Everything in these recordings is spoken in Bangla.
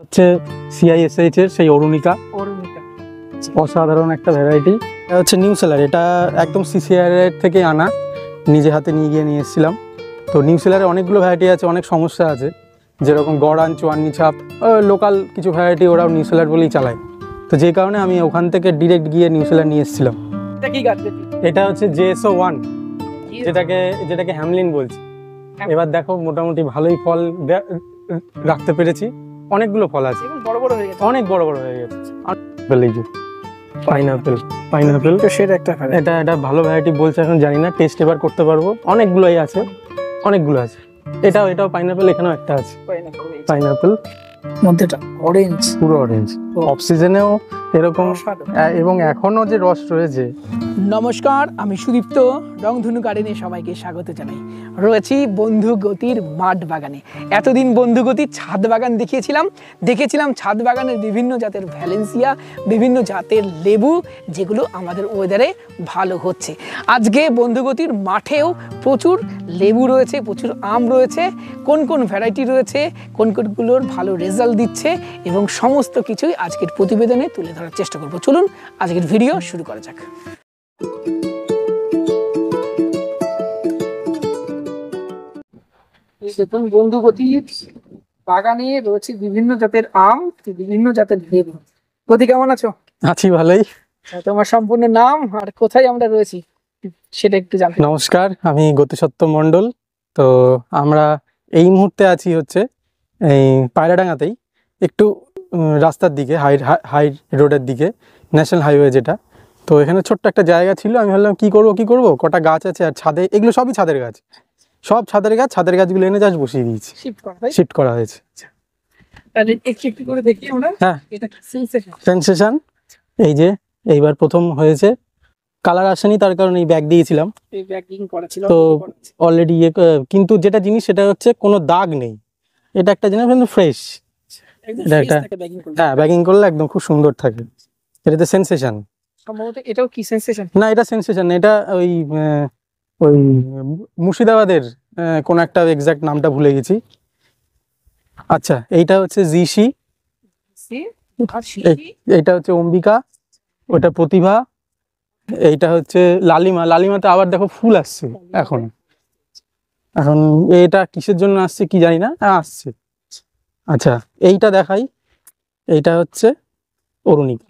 হচ্ছে CISH এর সেই অরুণিকা। অসাধারণ একটা ভ্যারাইটি। এটা হচ্ছে নিউ সেলার, এটা একদম CCR থেকে আনা, নিজে হাতে নিয়ে গিয়ে নিয়ে এসেছিলাম। তো নিউ সেলারে অনেকগুলো ভ্যারাইটি আছে, অনেক সমস্যা আছে, যেরকম গড়ান, চুয়ান্নি ছাপ, লোকাল কিছু ভ্যারাইটি ওরাও নিউ সেলার বলেই চালায়। তো যে কারণে আমি ওখান থেকে ডিরেক্ট গিয়ে নিউ সেলার নিয়ে এসেছিলাম। এটা হচ্ছে JSO1, যেটাকে হ্যামলিন বলছি। এবার দেখো মোটামুটি ভালোই ফল রাখতে পেরেছি, অনেকগুলো ফল আছে, অনেক বড় বড় হয়ে গেছে। পাইনাপেল তো সেটা এটা ভালো ভ্যারাইটি বলছে, এখন জানি না, টেস্ট এবার করতে পারবো। অনেকগুলোই আছে, অনেকগুলো আছে। এটাও পাইনাপেল, এখানেও একটা আছে পাইনাপেল, মধ্যেটা অরেঞ্জ, পুরো অরেঞ্জ। অফ সিজনেও এরকম, এবং এখনো যে রস রয়েছে। নমস্কার, আমি সুদীপ্ত, রংধনু গার্ডেনে সবাইকে স্বাগত জানাই। রয়েছি বন্ধু গতির মাঠ বাগানে। এতদিন বন্ধু গতির ছাদ বাগান দেখেছিলাম ছাদ বাগানের বিভিন্ন জাতের ভ্যালেন্সিয়া, বিভিন্ন জাতের লেবু, যেগুলো আমাদের ওয়েদারে ভালো হচ্ছে। আজকে বন্ধু গতির মাঠেও প্রচুর লেবু রয়েছে, প্রচুর আম রয়েছে, কোন কোন ভ্যারাইটি রয়েছে, কোন কোনগুলোর ভালো রেজাল্ট দিচ্ছে, এবং সমস্ত কিছুই আজকের প্রতিবেদনে তুলে ধরার চেষ্টা করব। চলুন আজকের ভিডিও শুরু করা যাক। দেখুন বন্ধু গতির বাগানে রয়েছে বিভিন্ন জাতের আম, বিভিন্ন জাতের লেবু। গতি কেমন আছো? আছি ভালোই। তোমার সম্পূর্ণ নাম আর কোথায় আমরা রয়েছি সেটা একটু জানতে। নমস্কার, আমি গতিসত্য মণ্ডল। তো আমরা এই মুহূর্তে আছি হচ্ছে এই পায়রাডাঙ্গাতেই, একটু রাস্তার দিকে, হাই রোডের দিকে, ন্যাশনাল হাইওয়ে যেটা। তো এখানে ছোট্ট একটা জায়গা ছিল, আমি ভাবলাম কি করব, কটা গাছ আছে, আর ছাদে এগুলো সবই ছাদের গাছ, সব ছাদের গাছগুলো এনে জাস্ট বসিয়ে দিয়েছি, শিফট করা হয়েছে। একটু করে দেখি আমরা। হ্যাঁ, সেনসেশন। এই যে এইবার প্রথম হয়েছে, কালার আসেনি, তার কারণে এই ব্যাগ দিয়েছিলাম, তো অলরেডি কিন্তু যেটা জিনিস সেটা হচ্ছে কোনো দাগ নেই, এটা একটা জিনিস কিন্তু ফ্রেশ। হ্যাঁ, ব্যাগিং করলে একদম খুব সুন্দর থাকে। এটাতে সেনসেশন সম্ভবত। এটাও কি সেনসেশন? না, এটা সেনসেশন, এটা ওই মুর্শিদাবাদের কোন একটা এক্সাক্ট নামটা ভুলে গেছি। আচ্ছা, এইটা হচ্ছে জিসি, এইটা হচ্ছে অম্বিকা, ওটা প্রতিভা, এইটা হচ্ছে লালিমা। লালিমাতে আবার দেখো ফুল আসছে এখন। এটা কিসের জন্য আসছে কি জানি না, আসছে। আচ্ছা, এইটা দেখাই, এইটা হচ্ছে অরুণিকা।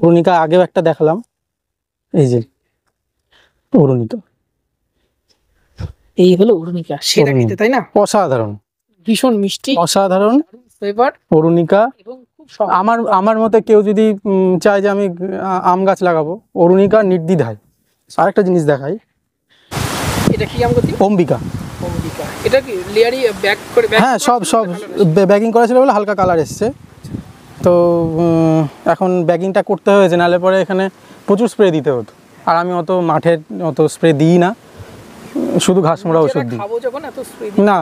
অরুণিকা আগেও একটা দেখালাম, এই যে অরুণিকা। এই হলো অরুণিকা, সেটা খেতে, তাই না? অসাধারণ, ভীষণ মিষ্টি, অসাধারণ ফ্লেভার অরুণিকা। আমার মতে কেউ যদি চায় যে আমি আম গাছ লাগাবো, অরুণিকা নির্দ্বিধায়। আরেকটা জিনিস দেখাই, এটা কি আম গতি? অম্বিকা। এটা কি লেয়ারি ব্যাগ করে? হ্যাঁ, সব ব্যাগিং করা ছিল বলে হালকা কালার এসছে। তো এখন ব্যাগিংটা করতে হয়েছে, নাহলে পরে এখানে প্রচুর স্প্রে দিতে হতো, আর আমি অত স্প্রে দিই না, শুধু ঘাস মোড়া ওষুধ দিই না।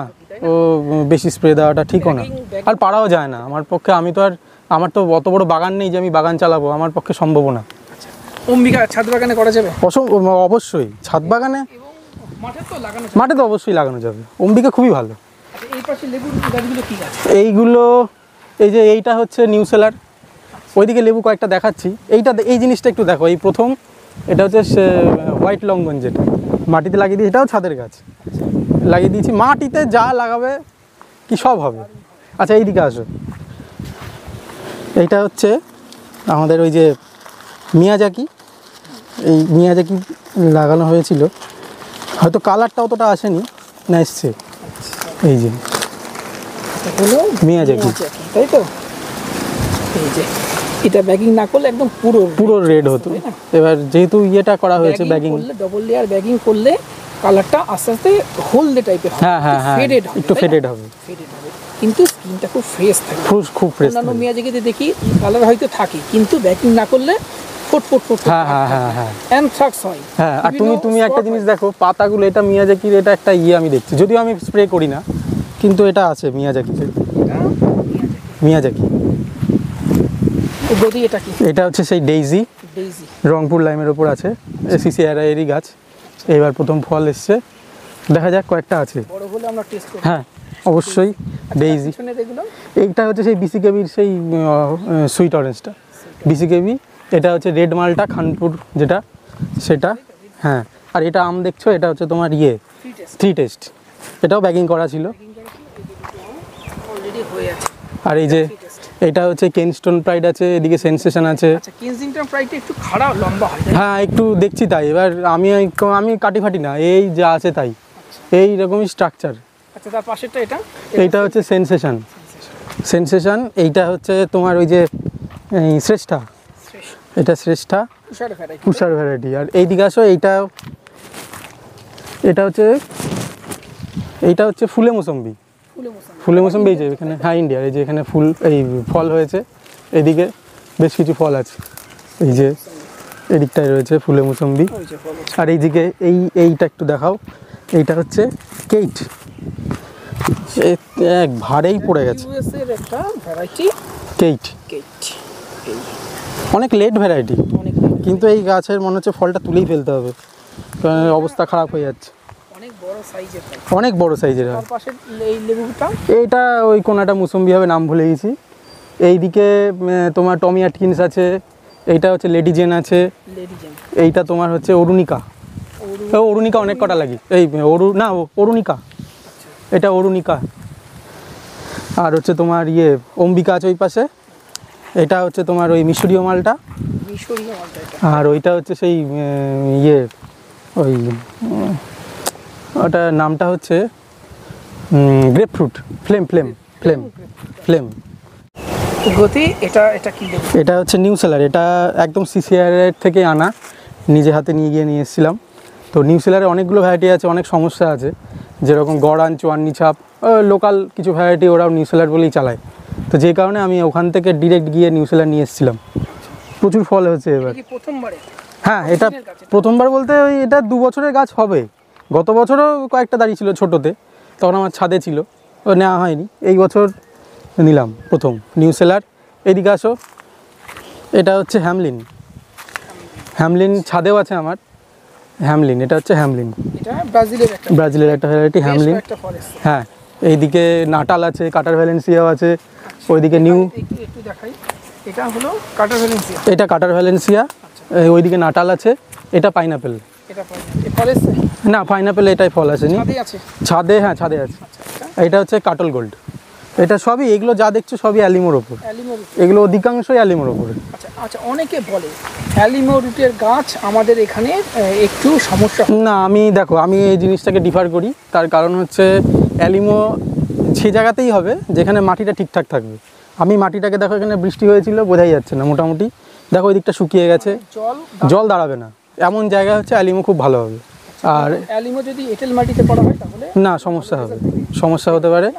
ও বেশি স্প্রে দেওয়াটা ঠিকও না, আর পারাও যায় না আমার পক্ষে। আমার তো অত বড় বাগান নেই যে আমি বাগান চালাবো, আমার পক্ষে সম্ভব না। অম্বিকা ছাদ বাগানে করা যাবে? অবশ্যই ছাদ বাগানে, মাঠে তো অবশ্যই লাগানো যাবে। অম্বিকা খুবই ভালো। এইগুলো, এইটা হচ্ছে নিউ সেলার, ওইদিকে লেবু কয়েকটা দেখাচ্ছি। এই জিনিসটা একটু দেখো, এই প্রথম, এটা হচ্ছে হোয়াইট লঙ্ঘন, যেটা মাটিতে লাগিয়ে দিয়েছি, এটাও ছাদের গাছ লাগিয়ে দিয়েছি। মাটিতে যা লাগাবে কি সব হবে। আচ্ছা, এইদিকে আসো, এইটা হচ্ছে আমাদের ওই যে মিয়াজাকি, এই মিয়াজাকি লাগানো হয়েছিল, হয়তো কালারটা অতটা আসেনি, না এসছে। এই যে মিয়াজাকি, তাই তো? এই যে এটা ব্যাগিং না করলে একদম পুরো রেড হতো। এবার যেহেতু ইয়েটা করা হয়েছে, ব্যাগিং করলে, ডবল লেয়ার ব্যাগিং করলে কালারটা আস্তে আস্তে হলদে টাইপের হবে। হ্যাঁ, একটু ফেডেড হবে, কিন্তু স্কিনটা খুব ফ্রেশ থাকে, খুব ফ্রেশ। অন্যান্য মিয়াজাকিতে দেখি কালার হয়তো থাকে, কিন্তু ব্যাগিং না করলে ফুট হ্যাঁ অ্যানথ্রাক্স হয়। হ্যাঁ, আর তুমি একটা জিনিস দেখো, পাতাগুলো, এটা মিয়াজাকির, এটা একটা আমি দেখছি, যদিও আমি স্প্রে করি না, কিন্তু এটা আছে মিয়াজাকিতে। মিয়াজাকি গদি, এটা কি? এটা হচ্ছে সেই ডেইজি, রংপুর লাইমের ওপর আছে, CCR এরই গাছ। এইবার প্রথম ফল এসছে, দেখা যাক, কয়েকটা আছে। বড় হলে আমরা টেস্ট করব। হ্যাঁ, অবশ্যই। ডেইজি। পিছনের এগুলো এইটা হচ্ছে সেই বিসিকেবির সেই সুইট অরেঞ্জটা, বিসিকেবি। এটা হচ্ছে রেড মালটা খানপুর যেটা, সেটা। হ্যাঁ, আর এটা আম দেখছো, এটা হচ্ছে তোমার থ্রি টেস্ট। এটাও ব্যাগিং করা ছিল। অলরেডি হয়ে আছে। আর এই যে এটা হচ্ছে কেনস্টোন প্রাইড আছে, এদিকে সেন্সেশন আছে। আচ্ছা, কেনজিংটন প্রাইডটা একটু খাড়া লম্বা হয়। হ্যাঁ, একটু দেখছি তাই। এবার আমি কাটি ফাটি না, এই যা আছে তাই, এই রকমই স্ট্রাকচার। আচ্ছা, তার পাশেরটা এটা? এইটা হচ্ছে সেন্সেশন। এইটা হচ্ছে তোমার ওই যে শ্রেষ্ঠা, এটা শ্রেষ্ঠা কুষার ভ্যারাইটি। আর এইদিকে আসো, এইটা হচ্ছে ফুলে মোসম্বি। এই যে এখানে, হ্যাঁ ইন্ডিয়ার, এই যে এখানে ফল হয়েছে, এদিকে বেশ কিছু ফল আছে, এই যে এদিকটায় রয়েছে ফুলে মোসম্বি। আর এইদিকে এইটা একটু দেখাও, এইটা হচ্ছে কেইট, এক ভারেই পড়ে গেছে। কেইট অনেক লেট ভ্যারাইটি, কিন্তু এই গাছের মনে হচ্ছে ফলটা তুলেই ফেলতে হবে, কারণ অবস্থা খারাপ হয়ে যাচ্ছে। অনেক বড় সাইজের হয়। এইটা ওই কোনাটা মুসম্বি হবে, নাম ভুলে গেছি। এইদিকে তোমার টমি অ্যাটকিন্স আছে, এইটা হচ্ছে লেডি জেন আছে, এইটা তোমার হচ্ছে অরুণিকা। অনেক কটা লাগি, অরুণিকা, এটা অরুণিকা। আর হচ্ছে তোমার অম্বিকা আছে ওই পাশে, এটা হচ্ছে তোমার ওই মিশরীয় মালটা। আর ওইটা হচ্ছে সেই ওটার নামটা হচ্ছে গ্রেপফ্রুট, ফ্লেম। গতি এটা কি? এটা হচ্ছে নিউ সেলার, এটা একদম সিসিআর থেকে আনা, নিজে হাতে নিয়ে এসেছিলাম। তো নিউ সেলারে অনেকগুলো ভ্যারাইটি আছে, অনেক সমস্যা আছে, যেরকম গড়ান, চুয়ান্নি ছাপ, লোকাল কিছু ভ্যারাইটি ওরাও নিউ সেলার বলেই চালায়। তো যে কারণে আমি ওখান থেকে ডিরেক্ট গিয়ে নিউ সেলার নিয়ে এসেছিলাম। প্রচুর ফল হয়েছে এবার। হ্যাঁ, এটা প্রথমবার বলতে এটা 2 বছরের গাছ হবে। গত বছরও কয়েকটা দাঁড়িয়ে ছিল ছোটোতে, তখন আমার ছাদে ছিল, নেওয়া হয়নি। এই বছর নিলাম প্রথম নিউ সেলার। এদিকে আসো, এটা হচ্ছে হ্যামলিন ছাদেও আছে আমার। এটা হচ্ছে হ্যামলিন, ব্রাজিলের একটা ভ্যারাইটি হ্যামলিন। হ্যাঁ, এইদিকে নাটাল আছে, কাটার ভ্যালেন্সিয়াও আছে, ওইদিকে এটা কাটার ভ্যালেন্সিয়া, ওইদিকে নাটাল আছে, এটা পাইনাপেল। না, পাইনাপেল এটাই ফল আসেনি ছাদে। হ্যাঁ, ছাদে আছে। এটা হচ্ছে কাটল গোল্ড। এটা সবই, এগুলো যা দেখছো সবই অ্যালিমোর ওপর, এগুলো অধিকাংশই অ্যালিমোর ওপরে। আচ্ছা, অনেকে বলে অ্যালিমো রুটের গাছ আমাদের এখানে একটু সমস্যা। না, আমি এই জিনিসটাকে ডিফার করি। তার কারণ হচ্ছে অ্যালিমো সেই জায়গাতেই হবে যেখানে মাটিটা ঠিকঠাক থাকবে। আমি মাটিটাকে দেখো, এখানে বৃষ্টি হয়েছিল, বোঝাই যাচ্ছে না মোটামুটি, দেখো ওই দিকটা শুকিয়ে গেছে, জল দাঁড়াবে না, এমন জায়গা হচ্ছে অ্যালিমো খুব ভালো হবে। আর অ্যালিমো যদি এঁটেল মাটিতে পড়া হয় তাহলে না, সমস্যা হতে পারে।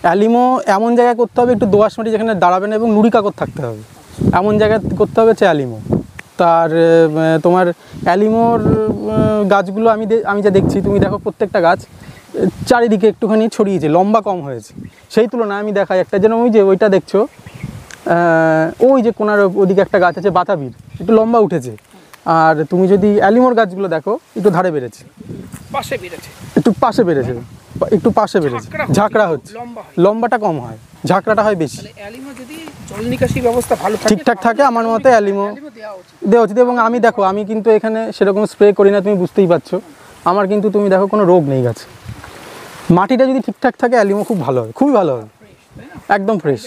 অ্যালিমো এমন জায়গায় করতে হবে, একটু দোআঁশ মাটি যেখানে দাঁড়াবে না, এবং নুড়ি কাকর থাকতে হবে, এমন জায়গায় করতে হবে হচ্ছে অ্যালিমো। তার তোমার অ্যালিমোর গাছগুলো আমি যা দেখছি, তুমি দেখো প্রত্যেকটা গাছ চারিদিকে একটুখানি ছড়িয়েছে, লম্বা কম হয়েছে। সেই তুলনায় আমি দেখাই একটা, যেন ওইটা দেখছো, ওই যে কোনার ওদিকে একটা গাছ আছে বাতাবির, একটু লম্বা উঠেছে। আর তুমি যদি অ্যালিমোর গাছগুলো দেখো, একটু ধারে বেড়েছে, একটু পাশে বেড়েছে, ঝাঁকড়া হচ্ছে, লম্বাটা কম হয়, ঝাঁকড়াটা হয় বেশি। ঠিকঠাক থাকে আমার মতে অ্যালিমো দেওয়া উচিত। এবং আমি কিন্তু এখানে সেরকম স্প্রে করি না, তুমি বুঝতেই পারছো। আমার কিন্তু তুমি দেখো কোনো রোগ নেই গাছে, মাটিটা যদি ঠিকঠাক থাকে অ্যালিমো খুব ভালো হয়, খুবই ভালো হয়, একদম ফ্রেশ,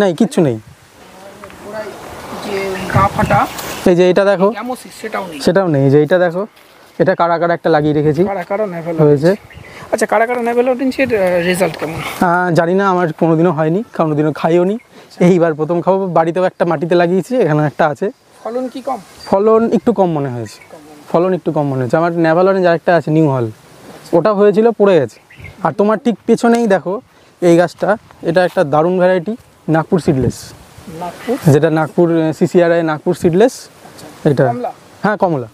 নেই কিচ্ছু নেই। এই যে এটা দেখো, সেটাও নেই। যে এটা দেখো, এটা কারা একটা লাগিয়ে রেখেছি হয়েছে। আচ্ছা, কারা নেভেলোডিনসের রেজাল্ট কেমন? জানি না, আমার কোনোদিনও হয়নি, কোনোদিনও খাইও নি, এইবার প্রথম খাবো। বাড়িতেও একটা মাটিতে লাগিয়েছি, এখানে একটা আছে। ফলন কি কম? ফলন একটু কম মনে হয়েছে, আমার নেভালনের যার একটা আছে নিউ হল, ওটা হয়েছিল, পড়ে গেছে। আর তোমার ঠিক পেছনেই দেখো এই গাছটা, এটা একটা দারুণ ভ্যারাইটি, নাগপুর সিডলেস, যেটা নাগপুর সিসিআরআই নাগপুর সিডলেস। এটা হ্যাঁ, কমলা।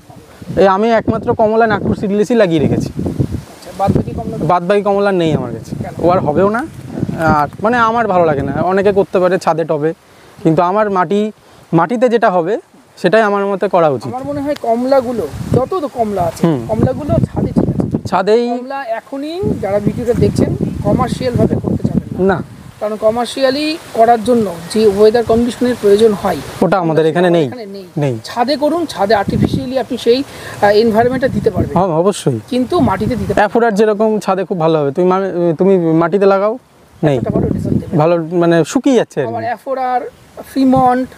আমি একমাত্র কমলা নাগপুর সিডলেসই লাগিয়ে রেখেছি, বাদ বাকি কমলা নেই আমার কাছে, ও আর হবেও না। আর মানে আমার ভালো লাগে না, অনেকে করতে পারে ছাদে টবে, কিন্তু আমার মাটিতে যেটা হবে সেটাই আমার মতে করা উচিত। আমার মনে হয় কমলাগুলো, যত তো কমলা আছে, কমলাগুলো ছাদে ঠিক আছে, ছাদেই কমলা এখনই যারা ভিডিওটা দেখছেন কমার্শিয়াল ভাবে করতে না, কারণ কমার্শিয়ালি করার জন্য যে ওয়েদার কন্ডিশনের প্রয়োজন হয় ওটা আমাদের এখানে নেই। নেই। ছাদে করুন, ছাদে আর্টিফিশিয়ালি আপনি সেই এনভায়রনমেন্টটা দিতে পারবেন। হ্যাঁ অবশ্যই, কিন্তু মাটিতে দিতে অ্যাফোর্ডার যেরকম ছাদে খুব ভালো হবে, তুমি মাটিতে লাগাও, নেই ভালো, মানে শুকিয়ে যাচ্ছে আর আমার অ্যাফোর্ডার ফ্রিমন্ট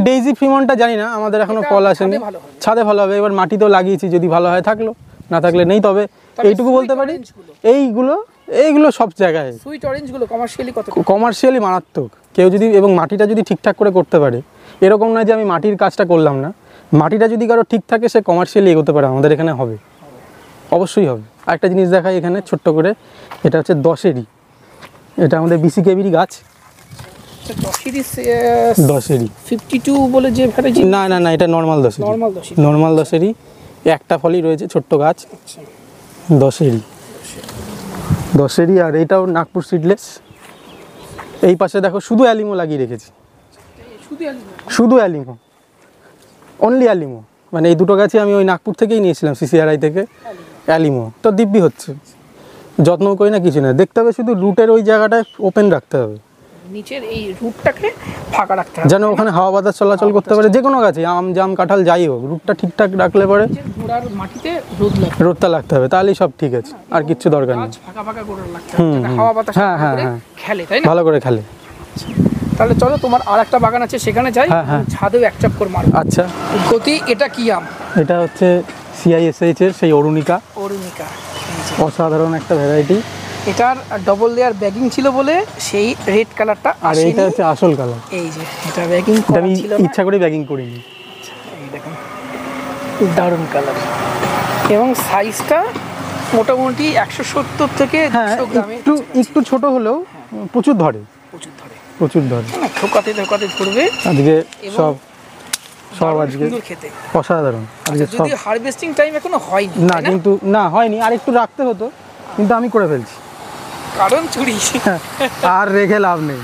ডেইজি ফ্রিমন্টটা জানি না, আমাদের এখনো কল আসেনি। ছাদে ভালো হবে, এবার মাটিতেও লাগিয়েছি, যদি ভালো হয় থাকলো, না থাকলে নেই। তবে এইটুকু বলতে পারি, এইগুলো সব জায়গায় সুইট অরেঞ্জগুলো কমার্শিয়ালি কত কমার্শিয়ালি মারাত্মক। কেউ যদি এবং মাটিটা যদি ঠিকঠাক করে করতে পারে, এরকম নয় যে আমি মাটির কাজটা করলাম না, মাটিটা যদি কারো ঠিক থাকে সে কমার্শিয়ালি এগোতে পারে, আমাদের এখানে হবে, অবশ্যই হবে। আরেকটা জিনিস দেখাই এখানে ছোট্ট করে, এটা হচ্ছে 10-এরই, এটা আমাদের BCKB গাছ। 10-এরই 52 বলে যে ভ্যারাইটি, না না না, এটা নর্মাল 10-এরই, একটা ফলই রয়েছে, ছোট্ট গাছ। 10-এরই আর এটাও নাগপুর সিডলেস। এই পাশে দেখো শুধু অ্যালিমো লাগিয়ে রেখেছি, শুধু অ্যালিমো, অনলি অ্যালিমো। মানে এই দুটো গাছই আমি ওই নাগপুর থেকেই নিয়েছিলাম, CCRI থেকে। অ্যালিমো তো দিব্যি হচ্ছে, যত্ন করি না কিছু না, দেখতে হবে শুধু রুটের ওই জায়গাটা ওপেন রাখতে হবে, নিচের এই রুটটাকে ফাঁকা রাখতে হবে, যেন ওখানে হাওয়া বাতাস চলাচল করতে পারে। যে কোনো গাছে, আম জাম কাঁঠাল যাই হোক, রুটটা ঠিকঠাক রাখলে পরে গোড়ার মাটিতে রোদটা লাগতে হবে, তাহলেই সব ঠিক আছে, আর কিচ্ছু দরকার নেই। ফাঁকা ফাঁকা করে রাখতে হবে, যাতে হাওয়া বাতাস খেলে, তাই না? ভালো করে খেলে। তাহলে চলো, তোমার আর একটা বাগান আছে, সেখানে যাই, ছাদেও এক চক্কর মারবো। আচ্ছা, গতি, এটা কি আম? এটা হচ্ছে CISH এর সেই অরুণিকা, অসাধারণ একটা ভ্যারাইটি। এটার ডবল লেয়ার ব্যাগিং ছিল বলে সেই রেড কালারটা, আর এইটা হচ্ছে আসল কালার। এই যে এটা ব্যাগিং আমি ইচ্ছা করে ব্যাগিং করিনি। এই দেখুন, দারুণ কালার, এবং সাইজটা মোটামুটি 170 থেকে 200 গ্রামের, একটু ছোট হলেও প্রচুর ধরে, ঠোকাতে ধরবে। আজকে সব আজকে খেতে অসাধারণ। যদি হারভেস্টিং টাইম এখনো হয়নি, না কিন্তু না হয়নি, আর একটু রাখতে হতো, কিন্তু আমি করে ফেলছি, কারণ চুরি আর রেখে লাভ নেই।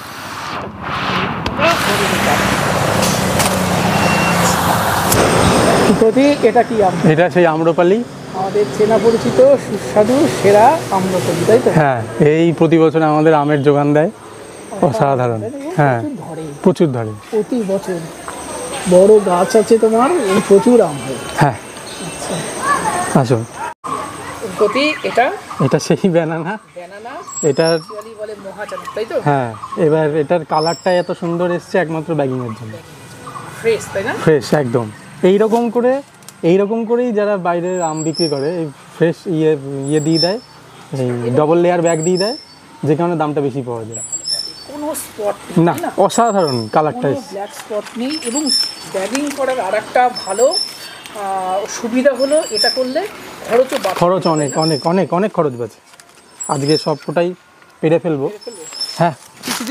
এটা কি আম? এটা সেই আম্রপালি, আমাদের চেনা পরিচিত সুস্বাদু সেরা আম্রপালি, তাই তো? হ্যাঁ, এই প্রতি বছর আমাদের আমের যোগান দেয়, অসাধারণ। হ্যাঁ, প্রচুর ধরে, প্রতি বছর বড় গাছ আছে তোমার, প্রচুর আম হয়। হ্যাঁ, আসো। এটা সেই ব্যানানা, এটার বলে মহাচাঁদ, তাই তো? হ্যাঁ, এবার এটার কালারটা এত সুন্দর এসছে একমাত্র ব্যাগিং এর জন্য, ফ্রেশ, তাই না? ফ্রেশ একদম। এইরকম করেই যারা বাইরে আম বিক্রি করে, এই ফ্রেশ ইয়ে দিয়ে দেয়, এই ডবল লেয়ার ব্যাগ দিয়ে দেয়, যে কারণে দামটা বেশি পাওয়া যায়। কোনো স্পট না, অসাধারণ কালারটা, ব্ল্যাক স্পট নেই। এবং ব্যাগিং করার আরেকটা ভালো সুবিধা হলো, এটা করলে খরচ অনেক খরচ বাঁচে। আজকে সবটাই পেরে ফেলবো। হ্যাঁ,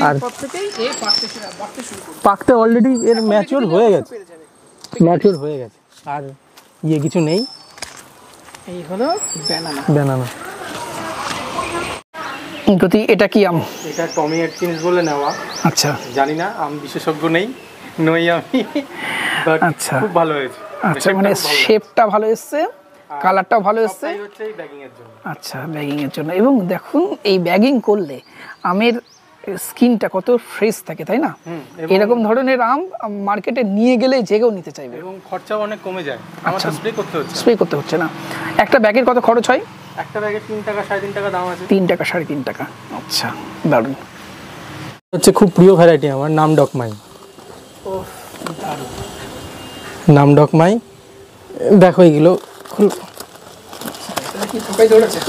আর পাকতে অলরেডি এর ম্যাচিওর হয়ে গেছে, আর কিছু নেই। এই হলো ব্যানানা। গতি, এটা কি আম? এটা টমি এটকিন্স বলে নেওয়া। আচ্ছা, জানি না, আম বিশেষজ্ঞ নই আমি, আচ্ছা, খুব ভালো হয়েছে। আচ্ছা, মানে শেপটা ভালো এসছে, কালারটাও ভালো এসছে। আচ্ছা, ব্যাগিং এর জন্য। এবং দেখুন, এই ব্যাগিং করলে আমের স্কিনটা কত ফ্রেশ থাকে, তাই না? এরকম ধরনের আম মার্কেটে নিয়ে গেলে যে কেউ নিতে চাইবে, এবং খরচাও অনেক কমে যায়। আমাদের স্প্রে করতে হচ্ছে না। একটা ব্যাগের কত খরচ হয়? একটা ব্যাগে 3 টাকা 3.5 টাকা দাম আছে। 3 টাকা 3.5 টাকা। আচ্ছা, দারুণ। হচ্ছে খুব প্রিয় ভ্যারাইটি আমার, নামডকমাই। নামডকমাই, দেখো এইগুলো,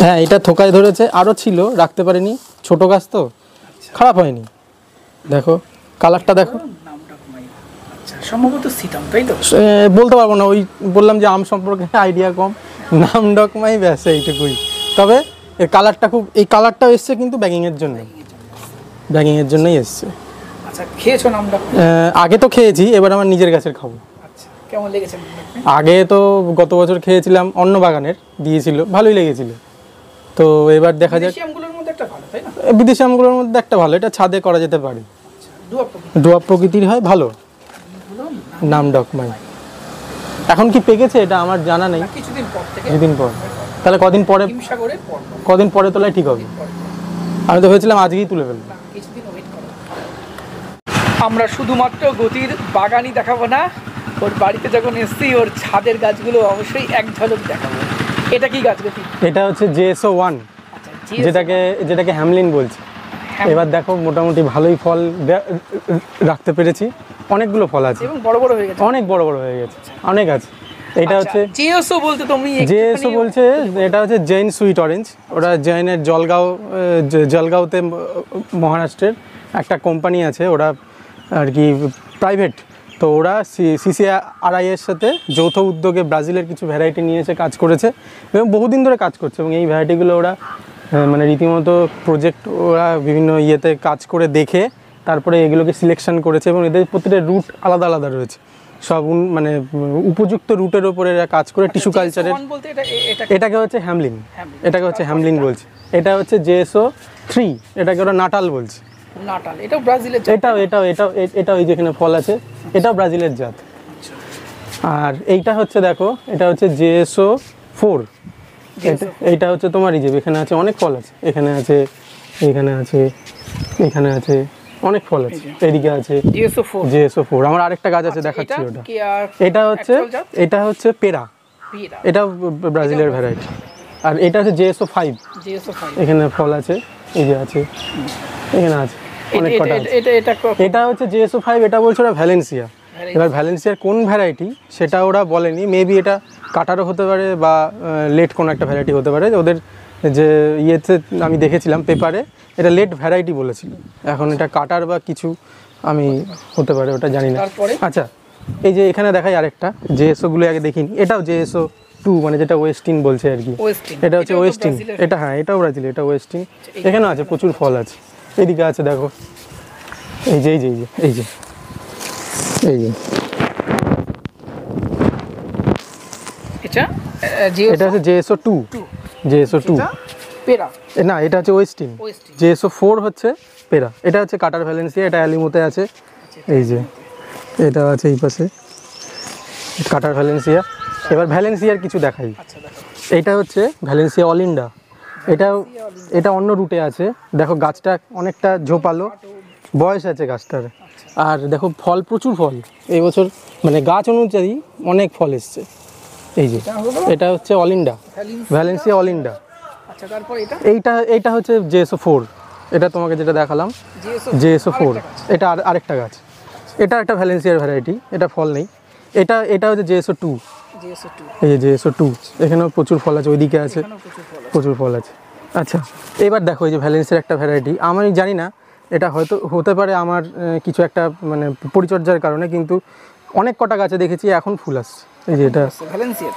হ্যাঁ, এটা থোকায় ধরেছে, আরও ছিল, রাখতে পারিনি, ছোট গাছ তো, খারাপ হয়নি। দেখো কালারটা, দেখো, সম্ভবত সিতাম, তাই তো? বলতে পারবো না, ওই বললাম যে আম সম্পর্কে আইডিয়া কম, নামডকমাই ব্যাস, এইটুকুই। তবে এর কালারটা এই কালারটাও এসছে কিন্তু ব্যাগিংয়ের জন্যই এসছে। আচ্ছা, খেয়েছো নামডকমাই? আগে তো খেয়েছি, এবার আমার নিজের গাছের খাবো। আচ্ছা, কেমন লেগেছে? আগে তো গত বছর খেয়েছিলাম, অন্য বাগানের দিয়েছিল, ভালোই লেগেছিল। তো এবার দেখা যাক, বিদেশি আমগুলোর মধ্যে একটা ভালো, এটা ছাদে করা যেতে পারে, ডুয়াব প্রকৃতির হয়, ভালো। নামডকমাই এখন কি পেকেছে এটা আমার জানা নেই, কিছুদিন পর। তাহলে কদিন পরে তোলাই ঠিক হবে। আমি তো ভেবেছিলাম আজকেই তুলে ফেলবো। কিছুদিন ওয়েট করো। আমরা শুধুমাত্র গতির বাগানই দেখাবো না, ওর বাড়িতে যখন এসছি ওর ছাদের গাছগুলো অবশ্যই এক ঝলক দেখাবো। এটা কি গাছ গতি? এটা হচ্ছে JSO1, যেটাকে হ্যামলিন বলছে। এবার দেখো মোটামুটি ভালোই ফল রাখতে পেরেছি, অনেকগুলো ফল আছে এবং বড় বড় হয়ে গেছে, অনেক বড় বড় হয়ে গেছে, অনেক আছে। এটা হচ্ছে JSO বলতে তুমি JSO বলছে, এটা হচ্ছে জৈন সুইট অরেঞ্জ। ওরা জৈনের জলগাঁওতে মহারাষ্ট্রের একটা কোম্পানি আছে, ওরা আর কি প্রাইভেট। তো ওরা CCRI এর সাথে যৌথ উদ্যোগে ব্রাজিলের কিছু ভ্যারাইটি নিয়ে এসে কাজ করেছে এবং বহুদিন ধরে কাজ করছে। এবং এই ভ্যারাইটিগুলো ওরা মানে রীতিমতো প্রজেক্ট, ওরা বিভিন্ন ইয়েতে কাজ করে দেখে তারপরে এগুলোকে সিলেকশন করেছে এবং এদের প্রতিটা রুট আলাদা আলাদা রয়েছে। সব মানে উপযুক্ত রুটের ওপরে এরা কাজ করে টিস্যু কালচারের। এটাকে হচ্ছে হ্যামলিন, এটাকে হচ্ছে হ্যামলিন বলছে। এটা হচ্ছে JSO3, এটাকে ওরা নাটাল বলছে। নাটাল, এটাও ব্রাজিলের জাত। এটাও এই যেখানে ফল আছে, এটাও ব্রাজিলের জাত। আর এইটা হচ্ছে দেখো, এটা হচ্ছে JSO4। এইটা হচ্ছে তোমার এই যে এখানে আছে অনেক ফল আছে, এখানে আছে, এখানে আছে, এখানে আছে, অনেক ফল আছে, এদিকে আছে JSO4। আমার আরেকটা গাছ আছে, দেখাচ্ছি ওটা। এটা হচ্ছে পেরা, এটা ব্রাজিলের ভ্যারাইটি। আর এটা হচ্ছে JSO5, এখানে ফল আছে, এই যে আছে, এখানে আছে অনেক কটা আছে। এটা হচ্ছে JSO5, এটা বলছে ওরা ভ্যালেন্সিয়া। এবার ভ্যালেন্সিয়ার কোন ভ্যারাইটি সেটা ওরা বলেনি, মেবি এটা কাটারও হতে পারে বা লেট কোনো একটা ভ্যারাইটি হতে পারে। ওদের যে ইয়েতে আমি দেখেছিলাম পেপারে, এটা লেট ভ্যারাইটি বলেছিল। এখন এটা কাটার বা কিছু আমি হতে পারে, ওটা জানি না। আচ্ছা, এই যে এখানে দেখাই আরেকটা, JSOগুলো আগে দেখিনি। এটাও JSO2, মানে যেটা ওয়েস্টিন বলছে আর কি। এটা হচ্ছে ওয়েস্টিন, এটা হ্যাঁ, এটাও ব্রাজিল, এটা ওয়েস্টিন। এখানেও আছে, প্রচুর ফল আছে। এদিকে আছে দেখো, এই যে এই যে এই যে এই যে এটা হচ্ছে JSO2 পেরা না, এটা হচ্ছে ওয়েস্টিন। JSO4 হচ্ছে পেরা। এটা হচ্ছে কাটার ভ্যালেন্সিয়া, এটা অ্যালিমোতে আছে। এই যে এটা আছে এই পাশে কাটার ভ্যালেন্সিয়া। এবার ভ্যালেন্সিয়ার কিছু দেখাই। এটা হচ্ছে ভ্যালেন্সিয়া অলিন্ডা। এটা অন্য রুটে আছে। দেখো গাছটা অনেকটা ঝোপালো, বয়স আছে গাছটার। আর দেখো ফল, প্রচুর ফল এই বছর, মানে গাছ অনুযায়ী অনেক ফল এসছে। এই যে এটা হচ্ছে অলিন্ডা, ভ্যালেন্সিয়া অলিন্ডা। এইটা হচ্ছে JSO4, এটা তোমাকে যেটা দেখালাম JSO4। এটা আরেকটা গাছ, এটা একটা ভ্যালেন্সিয়ার ভ্যারাইটি, এটা ফল নেই। এটা হচ্ছে JSO2, এই যে JSO2, এখানেও প্রচুর ফল আছে, ওইদিকে আছে প্রচুর ফল আছে। আচ্ছা, এবার দেখো এই যে ভ্যালেন্সিয়ার একটা ভ্যারাইটি, আমি জানি না এটা হয়তো হতে পারে আমার কিছু একটা মানে পরিচর্যার কারণে, কিন্তু অনেক কটা গাছে দেখেছি এখন ফুল আসছে। এই যে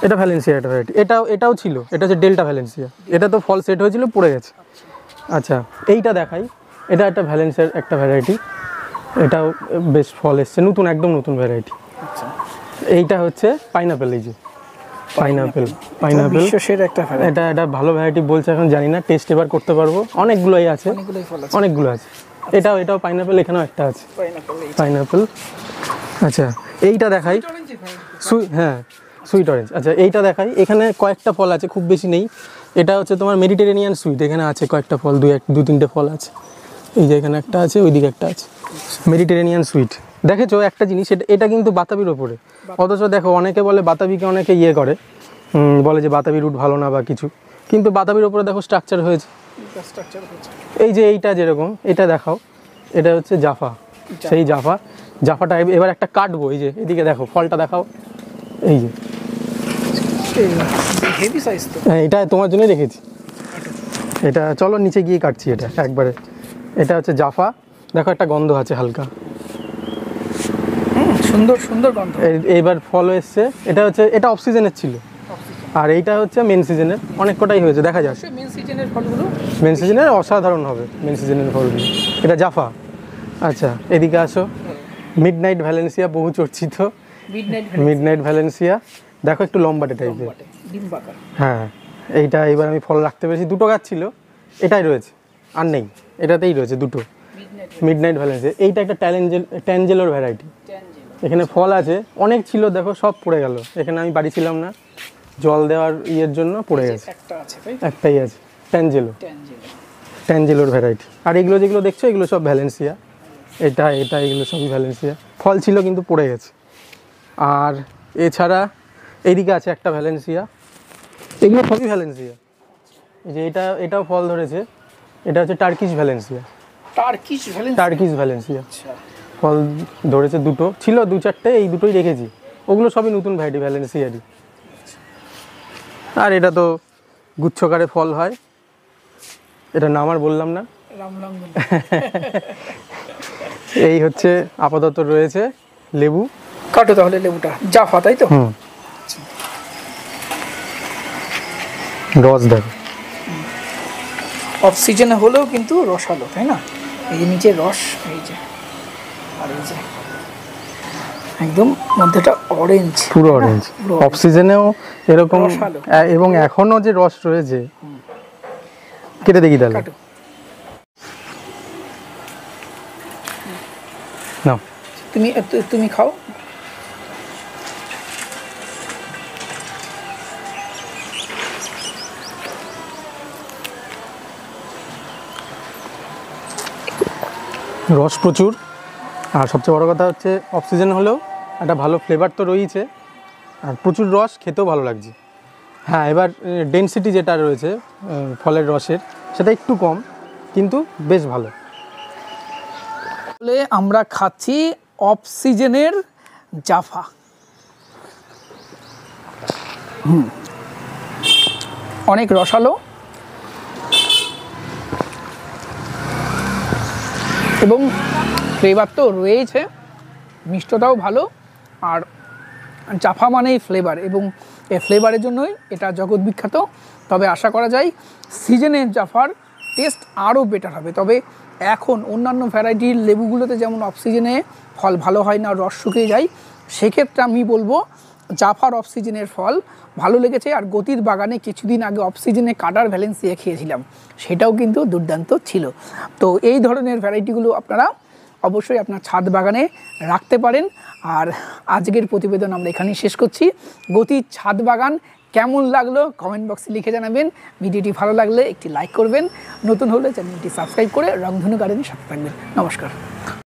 এটা ভ্যালেন্সিয়া একটা ভ্যারাইটি। এটাও ছিল, এটা হচ্ছে ডেল্টা ভ্যালেন্সিয়া। এটা তো ফল সেট হয়েছিল, পড়ে গেছে। আচ্ছা, এইটা দেখাই, এটা একটা ভ্যালেন্সিয়ার একটা ভ্যারাইটি, এটাও বেশ ফল এসছে, নতুন, একদম নতুন ভ্যারাইটি। এইটা হচ্ছে পাইনাপেল, এই যে পাইনাপেল এটা ভালো ভ্যারাইটি বলছে, এখন জানি না, টেস্ট এবার করতে পারবো। অনেকগুলোই আছে, অনেকগুলো আছে। এটাও পাইনাপেল, এখানেও একটা আছে পাইনাপেল। আচ্ছা, এইটা দেখাই, হ্যাঁ সুইট অরেঞ্জ। আচ্ছা, এইটা দেখাই, এখানে কয়েকটা ফল আছে, খুব বেশি নেই। এটা হচ্ছে তোমার মেডিটেরেনিয়ান সুইট, এখানে আছে কয়েকটা ফল, দু তিনটে ফল আছে। এই যে এখানে একটা আছে, ওইদিকে একটা আছে, মেডিটেরেনিয়ান সুইট। দেখেছো একটা জিনিস, এটা কিন্তু বাতাবির ওপরে। অথচ দেখো অনেকে বলে বাতাবিকে অনেকে ইয়ে করে, বলে যে বাতাবি রুট ভালো না বা কিছু, কিন্তু বাতাবির ওপরে দেখো স্ট্রাকচার হয়েছে। এই যে এইটা যেরকম, এটা দেখাও, এটা হচ্ছে জাফা, সেই জাফাটা এবার একটা কাটবো। এই যে এদিকে দেখো, ফলটা দেখাও, এই যে হ্যাঁ, এটা তোমার জন্যই রেখেছি। এটা চলো নিচে গিয়ে কাটছি এটা একবারে। এটা হচ্ছে জাফা, দেখো একটা গন্ধ আছে হালকা, সুন্দর গন্ধ। এইবার ফল এসছে। এটা অফ সিজনের ছিল, আর এইটা হচ্ছে মেন সিজনের। অনেক কটাই হয়েছে, দেখা যাচ্ছে মেন সিজনের অসাধারণ হবে মেন সিজনের ফলগুলো। এটা জাফা। আচ্ছা, এদিকে আসো, মিডনাইট ভ্যালেন্সিয়া, বহু চর্চিত মিডনাইট ভ্যালেন্সিয়া। দেখো একটু লম্বাটে টাইপের, হ্যাঁ। এইটা এবার আমি ফল রাখতে পেরেছি, দুটো গাছ ছিল, এটাই রয়েছে, আর নেই, এটাতেই রয়েছে দুটো মিডনাইট ভ্যালেন্সিয়া। এইটা একটা ট্যানজেলোর ভ্যারাইটি, এখানে ফল আছে অনেক ছিল, দেখো সব পড়ে গেল। এখানে আমি বাড়ি ছিলাম না, জল দেওয়ার ইয়ের জন্য পড়ে গেছে, একটাই আছে ট্যানজেলো। ট্যাঞ্জেলোর ভ্যারাইটি। আর এগুলো যেগুলো দেখছো এগুলো সব ভ্যালেন্সিয়া, এটা এগুলো সবই ভ্যালেন্সিয়া। ফল ছিল কিন্তু পড়ে গেছে। আর এছাড়া এইদিকে আছে একটা ভ্যালেন্সিয়া, এগুলো সবই ভ্যালেন্সিয়া। এই যে এটাও ফল ধরেছে, এটা হচ্ছে টার্কিশ ভ্যালেন্সিয়া। টার্কিশ ভ্যালেন্সিয়া ফল ধরেছে, দুটো ছিল, 2-4টে, এই দুটোই রেখেছি। ওগুলো সবই নতুন ভ্যারাইটি ভ্যালেন্সিয়ারই। আর এটা তো গুচ্ছকারে ফল হয়, এটা নাম আর বললাম না। এই হচ্ছে আপাতত রয়েছে লেবু। কাটো তাহলে লেবুটা, জাফা তাই তো? রস দেখো, অফ সিজনে হলেও কিন্তু রসালো, তাই না? এই যে নিচে রস, এই যে, আর এই যে একদম মধ্যেটা অরেঞ্জ, পুরো অরেঞ্জ। অফ সিজনেও এরকম, রসালো। এবং এখনো যে রস রয়েছে। কেটে দেখি তাহলে, নাও তুমি খাও। রস প্রচুর, আর সবচেয়ে বড় কথা হচ্ছে অফ সিজন হলেও একটা ভালো ফ্লেভার তো রয়েছে, আর প্রচুর রস, খেতেও ভালো লাগছে। হ্যাঁ, এবার ডেনসিটি যেটা রয়েছে ফলের রসের, সেটা একটু কম, কিন্তু বেশ ভালো। বলে আমরা খাচ্ছি অফ সিজনের জাফা। অনেক রসালো এবং ফ্লেভার তো রয়েছে, মিষ্টতাও ভালো। আর জাফা মানেই ফ্লেভার, এবং এই ফ্লেভারের জন্যই এটা জগৎ বিখ্যাত। তবে আশা করা যায় সিজনের জাফার টেস্ট আরও বেটার হবে। তবে এখন অন্যান্য ভ্যারাইটির লেবুগুলোতে যেমন অফ সিজনে ফল ভালো হয় না, রস শুকিয়ে যায়, সেক্ষেত্রে আমি বলবো জাফার অফ সিজনের ফল ভালো লেগেছে। আর গতির বাগানে কিছুদিন আগে অফ সিজনে কাটার ভ্যালেন্সিয়া খেয়েছিলাম, সেটাও কিন্তু দুর্দান্ত ছিল। তো এই ধরনের ভ্যারাইটিগুলো আপনারা অবশ্যই আপনার ছাদ বাগানে রাখতে পারেন। আর আজকের প্রতিবেদন আমরা এখানেই শেষ করছি। গতির ছাদ বাগান কেমন লাগলো কমেন্ট বক্সে লিখে জানাবেন। ভিডিওটি ভালো লাগলে একটি লাইক করবেন, নতুন হলে চ্যানেলটি সাবস্ক্রাইব করে রংধনু গার্ডেনের সাথে থাকবেন। নমস্কার।